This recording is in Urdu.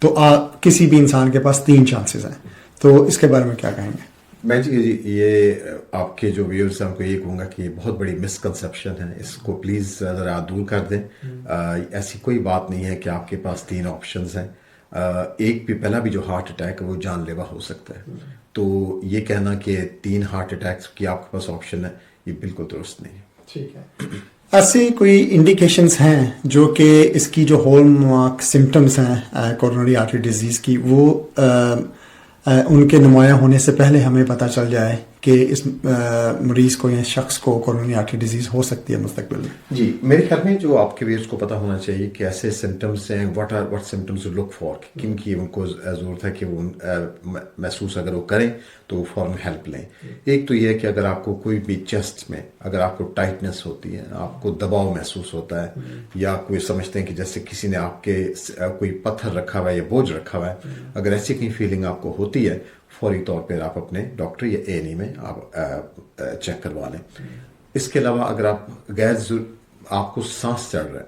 تو کسی بھی انسان کے پاس 3 چانسز ہیں. تو اس کے بارے میں کیا کہیں گے؟ میں جی یہ آپ کے جو ویورز ہیں ان کو یہ کہوں گا کہ یہ بہت بڑی مسکنسیپشن ہے، اس کو پلیز ذرا دور کر دیں. ایسی کوئی بات نہیں ہے کہ آپ کے پاس 3 آپشنز ہیں. ایک بھی پہلا بھی جو ہارٹ اٹیک ہے وہ جان لیوا ہو سکتا ہے. تو یہ کہنا کہ 3 ہارٹ اٹیکس کی آپ کے پاس آپشن ہے، یہ بالکل درست نہیں ہے. ٹھیک ہے. ایسی کوئی انڈیکیشنز ہیں جو کہ اس کی جو ہال مارک سمٹمز ہیں کورونری آرٹری ڈیزیز کی، وہ ان کے نمایاں ہونے سے پہلے ہمیں پتہ چل جائے کہ اس مریض کو یا شخص کو کورونری آرٹری ڈیزیز ہو سکتی ہے مستقبل میں؟ جی میرے خیال میں جو آپ کے ویئرس کو پتہ ہونا چاہیے کہ ایسے سمٹمس ہیں، واٹ سمٹمس لک فار، کن کی ان کو ضرورت ہے کہ وہ محسوس اگر وہ کریں تو فوراً ہیلپ لیں. ایک تو یہ ہے کہ اگر آپ کو کوئی بھی چیسٹ میں اگر آپ کو ٹائٹنس ہوتی ہے، آپ کو دباؤ محسوس ہوتا ہے، یا کوئی سمجھتے ہیں کہ جیسے کسی نے آپ کے کوئی پتھر رکھا ہوا ہے یا بوجھ رکھا ہوا ہے، اگر ایسی کہیں فیلنگ آپ کو ہوتی ہے، فوری طور پر آپ اپنے ڈاکٹر یا A&E میں آپ چیک کروا لیں. اس کے علاوہ اگر آپ آپ کو سانس چڑھ رہا ہے